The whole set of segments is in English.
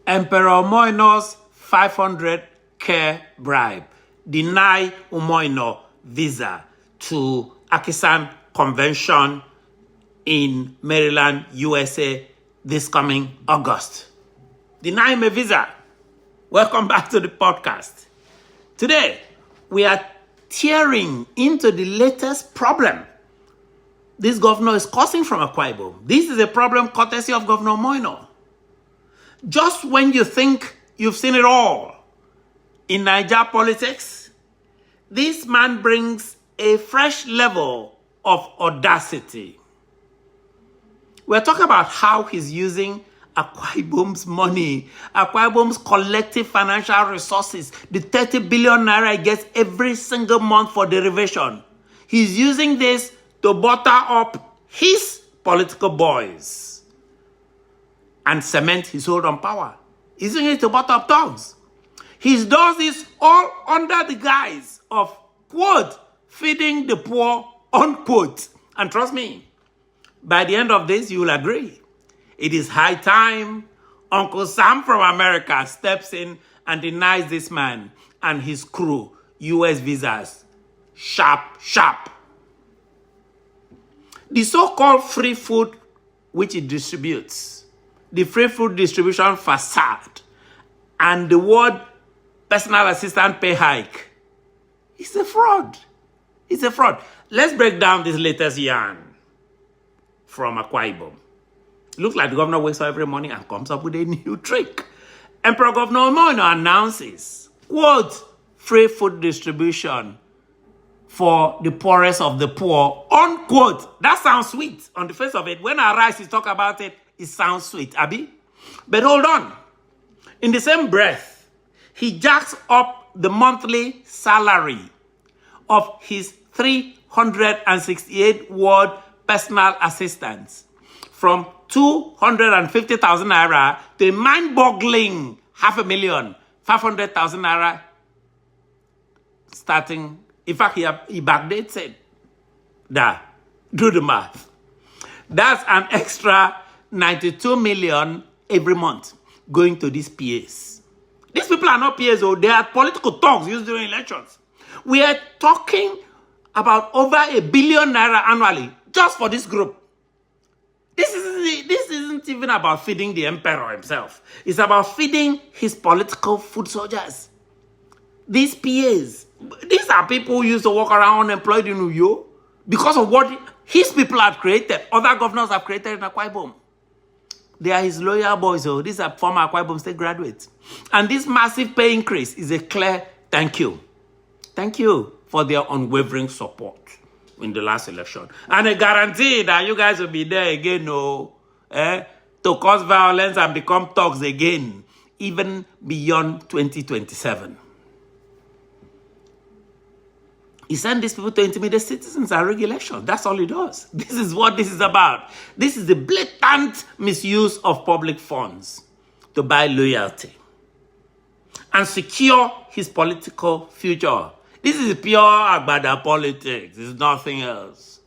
Emperor Umoino's 500K bribe. Deny Umoino visa to Akisan Convention in Maryland, USA this coming August. Deny him a visa. Welcome back to the podcast. Today, we are tearing into the latest problem this governor is causing from Akwa Ibom. This is a problem courtesy of Governor Umoino. Just when you think you've seen it all in Niger politics, this man brings a fresh level of audacity. We're talking about how he's using Akwa Ibom's money, Akwa Ibom's collective financial resources, the 30 billion naira he gets every single month for derivation. He's using this to butter up his political boys and cement his hold on power. He's using it to butter up thugs. He does this all under the guise of, quote, feeding the poor, unquote. And trust me, by the end of this, you will agree. It is high time Uncle Sam from America steps in and denies this man and his crew U.S. visas. Sharp, sharp. The so-called free food which it distributes, the free food distribution facade, and the word personal assistant pay hike, it's a fraud. It's a fraud. Let's break down this latest yarn from Akwa Ibom. Looks like the governor wakes up every morning and comes up with a new trick. Emperor Governor Umoino announces, quote, free food distribution for the poorest of the poor, unquote. That sounds sweet on the face of it. When Arise talk about it, it sounds sweet, Abi. But hold on. In the same breath, he jacks up the monthly salary of his 368 ward personal assistants from 250,000 naira to a mind-boggling 500,000, 500,000 naira starting. In fact, he backdates it. Do the math. That's an extra 92 million every month going to these PAs. These people are not PAs, they are political thugs used during elections. We are talking about over $1 billion naira annually just for this group. This isn't even about feeding the emperor himself. It's about feeding his political food soldiers. These PAs, these are people who used to walk around unemployed in Uyo because of what his people have created, other governors have created in Akwa Ibom. They are his loyal boys, these are former Akwa Ibom State graduates. And this massive pay increase is a clear thank you. Thank you for their unwavering support in the last election. And a guarantee that you guys will be there again, to cause violence and become thugs again, even beyond 2027. He sent these people to intimidate citizens and rig elections. That's all he does. This is what this is about. This is the blatant misuse of public funds to buy loyalty and secure his political future. This is pure Agbada politics. It's nothing else.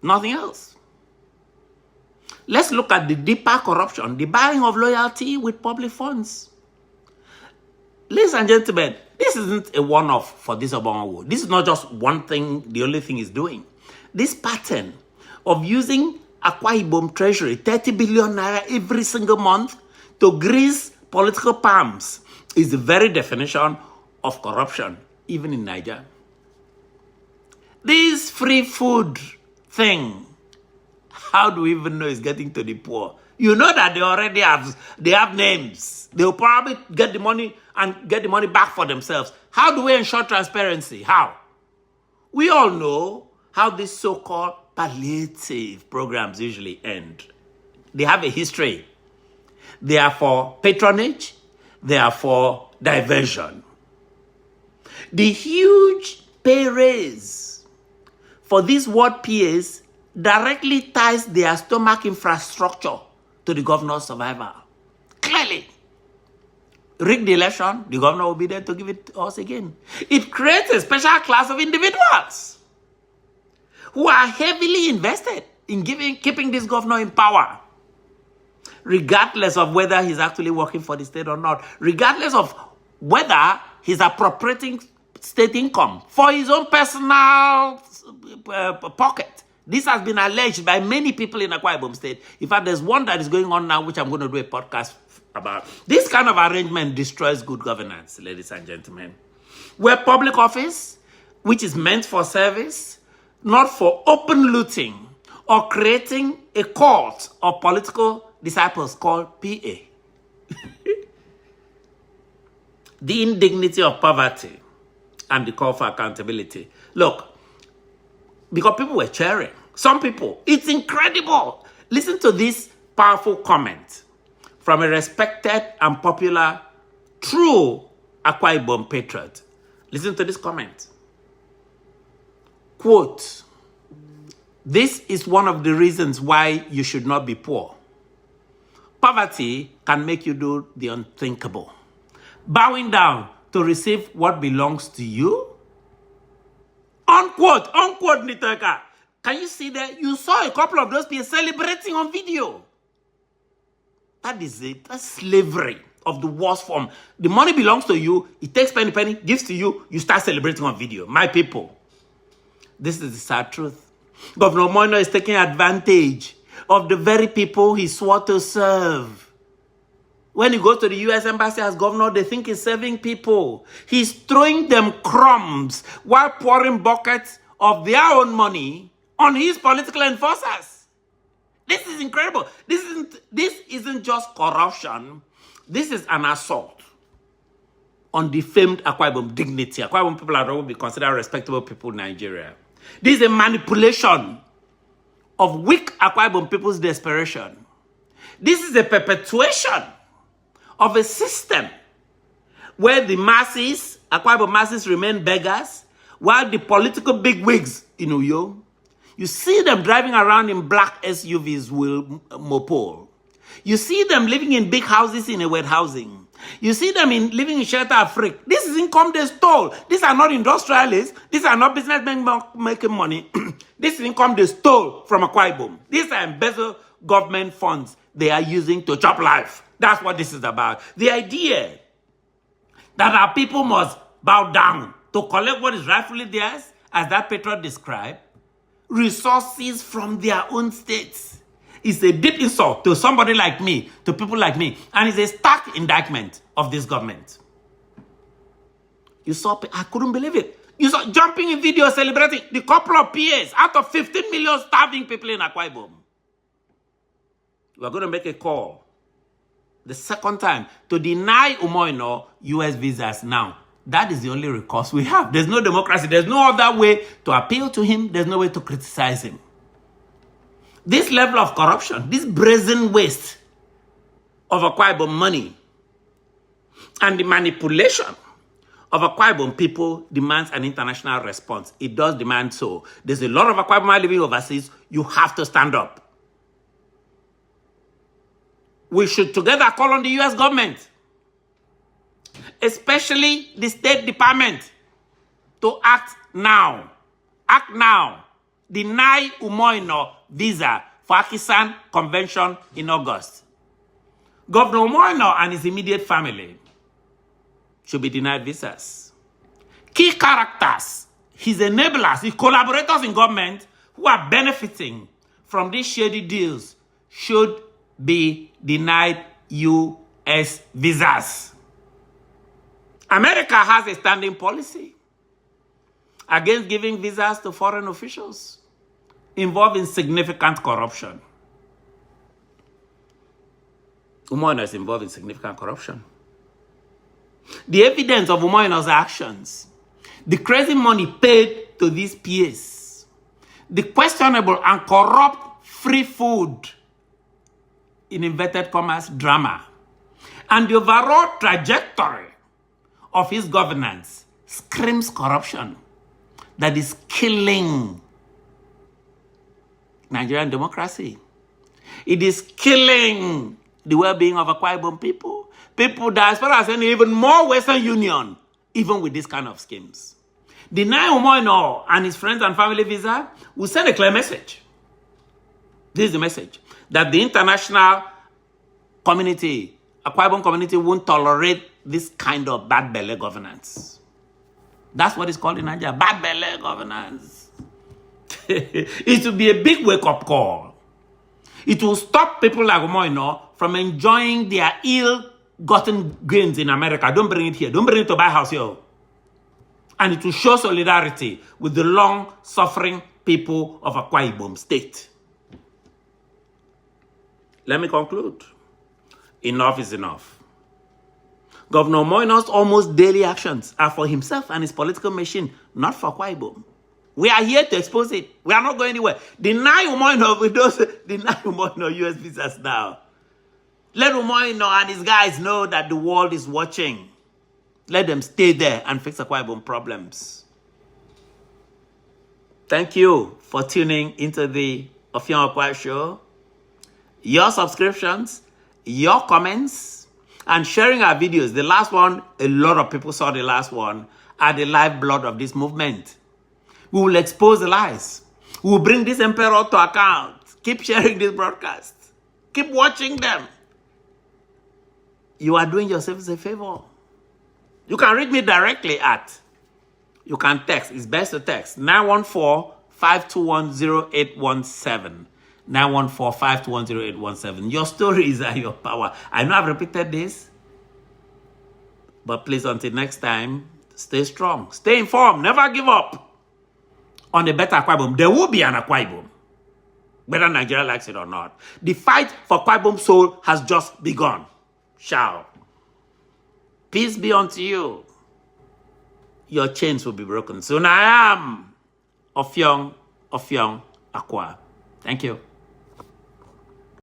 Nothing else. Let's look at the deeper corruption, the buying of loyalty with public funds. Ladies and gentlemen, this isn't a one-off for this Obanwo. This is not just one thing, the only thing he's doing. This pattern of using Akwa Ibom Treasury, 30 billion naira every single month to grease political palms is the very definition of corruption, even in Niger. This free food thing, how do we even know it's getting to the poor? You know that they have names. They'll probably get the money and get the money back for themselves. How do we ensure transparency? How? We all know how these so-called palliative programs usually end. They have a history. They are for patronage. They are for diversion. The huge pay raise for these ward PAs directly ties their stomach infrastructure to the governor's survival. Clearly. Rig the election, the governor will be there to give it to us again. It creates a special class of individuals who are heavily invested in keeping this governor in power. regardless of whether he's actually working for the state or not, regardless of whether he's appropriating state income for his own personal pocket. This has been alleged by many people in Akwa Ibom State. In fact, there's one that is going on now, which I'm going to do a podcast about. This kind of arrangement destroys good governance, ladies and gentlemen. Where public office, which is meant for service, not for open looting or creating a cult of political disciples called PA. The indignity of poverty and the call for accountability. Look, because people were cheering. Some people, it's incredible. Listen to this powerful comment from a respected and popular, true Akwa Ibom patriot. Listen to this comment. Quote, "This is one of the reasons why you should not be poor. Poverty can make you do the unthinkable. Bowing down to receive what belongs to you?" Unquote, unquote, Nitoka. Can you see that? You saw a couple of those people celebrating on video. That is it. That's slavery of the worst form. The money belongs to you. It takes penny, gives to you. You start celebrating on video. My people, this is the sad truth. Governor Moino is taking advantage of the very people he swore to serve. When he goes to the U.S. Embassy as governor, they think he's serving people. He's throwing them crumbs while pouring buckets of their own money on his political enforcers. This is incredible. This isn't just corruption. This is an assault on defamed Akwa Ibom dignity. Akwa Ibom people are going to be considered respectable people in Nigeria. This is a manipulation of weak Akwa Ibom people's desperation. This is a perpetuation of a system where the masses, Akwa Ibom masses, remain beggars, while the political bigwigs in Uyo, you see them driving around in black SUVs with mopol. You see them living in big houses in a wet housing. You see them living in shelter Africa. This is income they stole. These are not industrialists. These are not businessmen making money. This is income they stole from Akwa Ibom. These are embezzled government funds they are using to chop life. That's what this is about. The idea that our people must bow down to collect what is rightfully theirs, as that patriot described, resources from their own states, is a deep insult to somebody like me, to people like me, and it's a stark indictment of this government. You saw, I couldn't believe it. You saw jumping in video celebrating the couple of PAs out of 15 million starving people in Akwa Ibom. We're going to make a call the second time to deny Umoino US visas now. That is the only recourse we have. There's no democracy. There's no other way to appeal to him. There's no way to criticize him. This level of corruption, this brazen waste of Akwa Ibom money and the manipulation of Akwa Ibom people demands an international response. It does demand so. There's a lot of Akwa Ibom living overseas. You have to stand up. We should together call on the U.S. government, especially the State Department, to act now. Act now. Deny Umoino visa for Akisan Convention in August. Governor Umoino and his immediate family should be denied visas. Key characters, his enablers, his collaborators in government who are benefiting from these shady deals should be denied U.S. visas. America has a standing policy against giving visas to foreign officials involving significant corruption. Umoino is involved in significant corruption. The evidence of Umoino's actions, the crazy money paid to these PAs, the questionable and corrupt free food, in inverted commas, drama, and the overall trajectory of his governance screams corruption that is killing Nigerian democracy. It is killing the well-being of Akwa Ibom people. People that, as far as any, even more Western Union, even with this kind of schemes. Deny Umoino and his friends and family visa will send a clear message. This is the message. That the international community, Akwa Ibom community won't tolerate this kind of bad belly governance. That's what it's called in Nigeria, bad belly governance. It will be a big wake-up call. It will stop people like Omoino from enjoying their ill-gotten gains in America. Don't bring it here. Don't bring it to buy house here. And it will show solidarity with the long-suffering people of Akwa Ibom State. Let me conclude. Enough is enough. Governor Moino's almost daily actions are for himself and his political machine, not for Akwa Ibom. We are here to expose it. We are not going anywhere. Deny Umoino with those, deny Umoino US visas now. Let Umoino and his guys know that the world is watching. Let them stay there and fix Akwa Ibom problems. Thank you for tuning into the Ofion Akwa Show. Your subscriptions, your comments, and sharing our videos. The last one, a lot of people saw the last one, are the lifeblood of this movement. We will expose the lies. We will bring this emperor to account. Keep sharing this broadcast. Keep watching them. You are doing yourselves a favor. You can reach me directly at, you can text, it's best to text, 914-521-0817. 914-521-0817. Your stories are your power. I know I've repeated this, but please, until next time, stay strong, stay informed, never give up on a better Akwa Ibom. There will be an Akwa Ibom, whether Nigeria likes it or not. The fight for Akwa Ibom's soul has just begun. Ciao. Peace be unto you. Your chains will be broken soon. I am Ofion Akwa. Thank you.